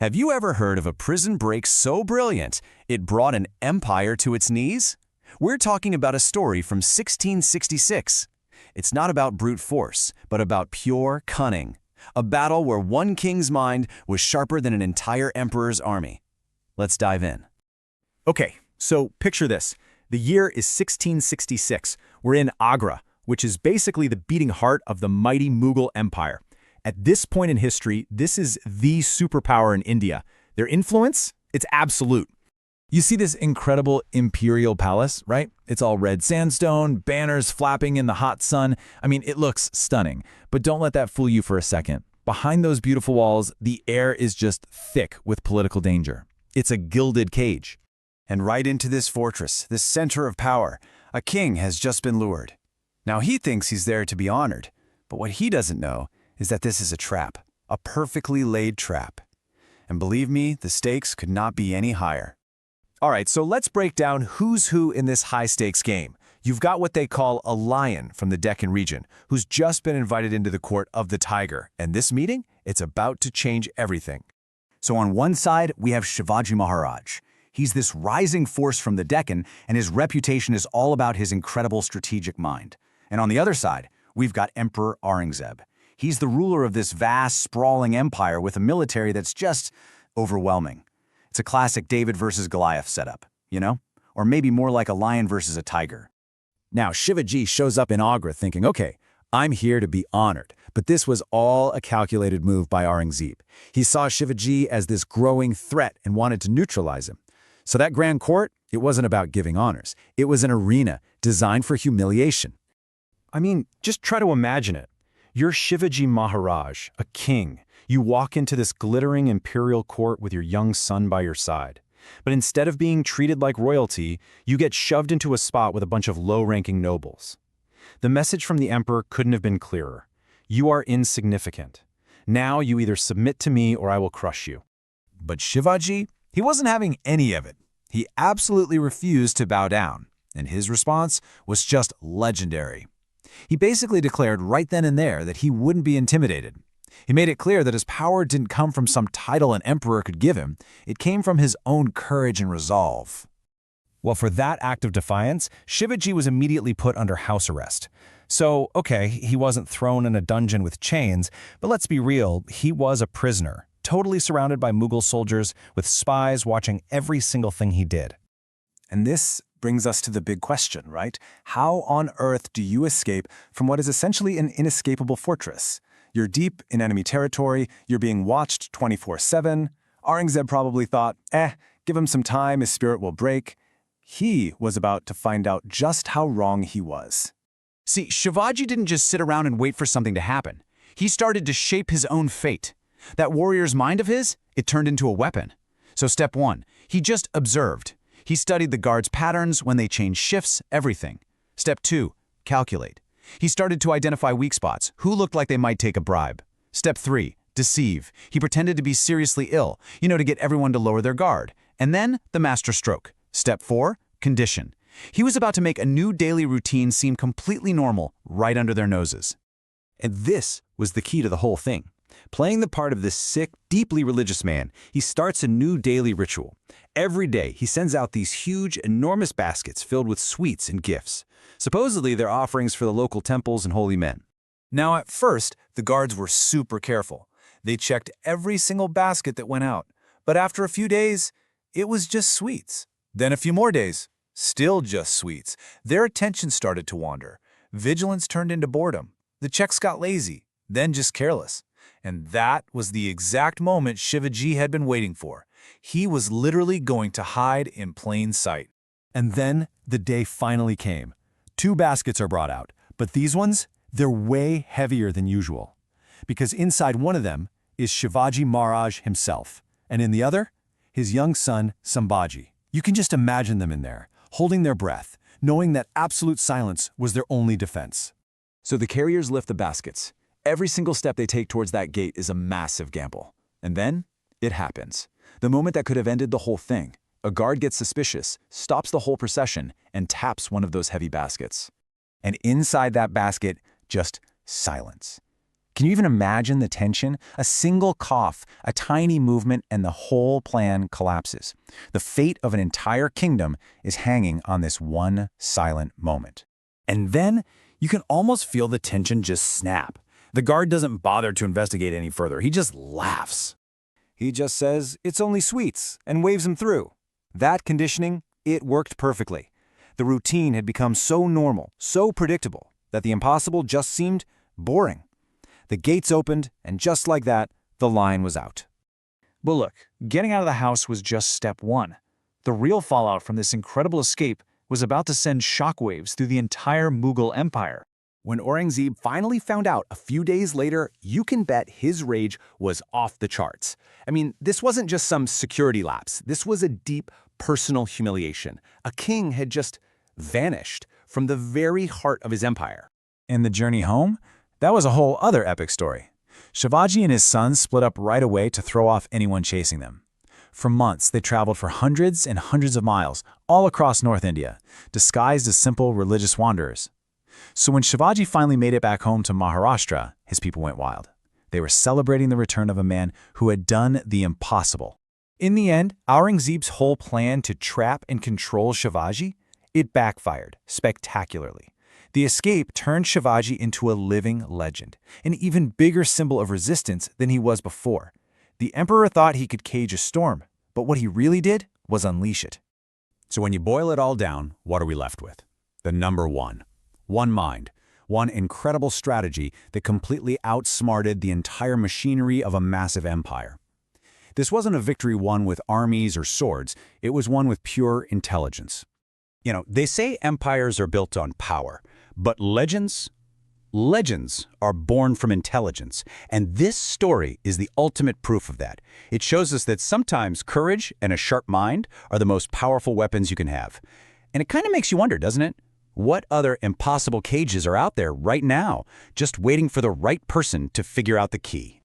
Have you ever heard of a prison break so brilliant it brought an empire to its knees? We're talking about a story from 1666. It's not about brute force, but about pure cunning. A battle where one king's mind was sharper than an entire emperor's army. Let's dive in. Okay, so picture this. The year is 1666. We're in Agra, which is basically the beating heart of the mighty Mughal Empire. At this point in history, this is the superpower in India. Their influence? It's absolute. You see this incredible imperial palace, right? It's all red sandstone, banners flapping in the hot sun. I mean, it looks stunning. But don't let that fool you for a second. Behind those beautiful walls, the air is just thick with political danger. It's a gilded cage. And right into this fortress, this center of power, a king has just been lured. Now he thinks he's there to be honored, but what he doesn't know is that this is a trap, a perfectly laid trap. And believe me, the stakes could not be any higher. All right, so let's break down who's who in this high-stakes game. You've got what they call a lion from the Deccan region, who's just been invited into the court of the tiger. And this meeting, it's about to change everything. So on one side, we have Shivaji Maharaj. He's this rising force from the Deccan, and his reputation is all about his incredible strategic mind. And on the other side, we've got Emperor Aurangzeb. He's the ruler of this vast, sprawling empire with a military that's just overwhelming. It's a classic David versus Goliath setup, you know? Or maybe more like a lion versus a tiger. Now, Shivaji shows up in Agra thinking, okay, I'm here to be honored. But this was all a calculated move by Aurangzeb. He saw Shivaji as this growing threat and wanted to neutralize him. So that grand court, it wasn't about giving honors. It was an arena designed for humiliation. I mean, just try to imagine it. You're Shivaji Maharaj, a king. You walk into this glittering imperial court with your young son by your side. But instead of being treated like royalty, you get shoved into a spot with a bunch of low-ranking nobles. The message from the emperor couldn't have been clearer. You are insignificant. Now you either submit to me or I will crush you. But Shivaji, he wasn't having any of it. He absolutely refused to bow down, and his response was just legendary. He basically declared right then and there that he wouldn't be intimidated. He made it clear that his power didn't come from some title an emperor could give him. It came from his own courage and resolve. Well, for that act of defiance, Shivaji was immediately put under house arrest. So, okay, he wasn't thrown in a dungeon with chains, but let's be real, he was a prisoner, totally surrounded by Mughal soldiers with spies watching every single thing he did. And this brings us to the big question, right? How on earth do you escape from what is essentially an inescapable fortress? You're deep in enemy territory, you're being watched 24/7. Aurangzeb probably thought, give him some time, his spirit will break. He was about to find out just how wrong he was. See, Shivaji didn't just sit around and wait for something to happen. He started to shape his own fate. That warrior's mind of his, it turned into a weapon. So step one, he just observed. He studied the guards' patterns, when they changed shifts, everything. Step two, calculate. He started to identify weak spots, who looked like they might take a bribe. Step three, deceive. He pretended to be seriously ill, to get everyone to lower their guard. And then the master stroke. Step four, condition. He was about to make a new daily routine seem completely normal right under their noses. And this was the key to the whole thing. Playing the part of this sick, deeply religious man, he starts a new daily ritual. Every day, he sends out these huge, enormous baskets filled with sweets and gifts. Supposedly, they're offerings for the local temples and holy men. Now, at first, the guards were super careful. They checked every single basket that went out. But after a few days, it was just sweets. Then a few more days, still just sweets. Their attention started to wander. Vigilance turned into boredom. The checks got lazy, then just careless. And that was the exact moment Shivaji had been waiting for. He was literally going to hide in plain sight. And then the day finally came. 2 baskets are brought out, but these ones, they're way heavier than usual. Because inside one of them is Shivaji Maharaj himself, and in the other, his young son, Sambhaji. You can just imagine them in there, holding their breath, knowing that absolute silence was their only defense. So the carriers lift the baskets. Every single step they take towards that gate is a massive gamble. And then, it happens. The moment that could have ended the whole thing. A guard gets suspicious, stops the whole procession, and taps one of those heavy baskets. And inside that basket, just silence. Can you even imagine the tension? A single cough, a tiny movement, and the whole plan collapses. The fate of an entire kingdom is hanging on this one silent moment. And then you can almost feel the tension just snap. The guard doesn't bother to investigate any further. He just laughs. He just says, "It's only sweets," and waves him through. That conditioning, it worked perfectly. The routine had become so normal, so predictable, that the impossible just seemed boring. The gates opened, and just like that, the line was out. But look, getting out of the house was just step one. The real fallout from this incredible escape was about to send shockwaves through the entire Mughal Empire. When Aurangzeb finally found out a few days later, you can bet his rage was off the charts. I mean, this wasn't just some security lapse. This was a deep personal humiliation. A king had just vanished from the very heart of his empire. And the journey home? That was a whole other epic story. Shivaji and his sons split up right away to throw off anyone chasing them. For months, they traveled for hundreds and hundreds of miles, all across North India, disguised as simple religious wanderers. So when Shivaji finally made it back home to Maharashtra, his people went wild. They were celebrating the return of a man who had done the impossible. In the end, Aurangzeb's whole plan to trap and control Shivaji, it backfired spectacularly. The escape turned Shivaji into a living legend, an even bigger symbol of resistance than he was before. The emperor thought he could cage a storm, but what he really did was unleash it. So when you boil it all down, what are we left with? The number one. One mind. One incredible strategy that completely outsmarted the entire machinery of a massive empire. This wasn't a victory won with armies or swords. It was one with pure intelligence. You know, they say empires are built on power, but legends are born from intelligence. And this story is the ultimate proof of that. It shows us that sometimes courage and a sharp mind are the most powerful weapons you can have. And it kind of makes you wonder, doesn't it? What other impossible cages are out there right now, just waiting for the right person to figure out the key?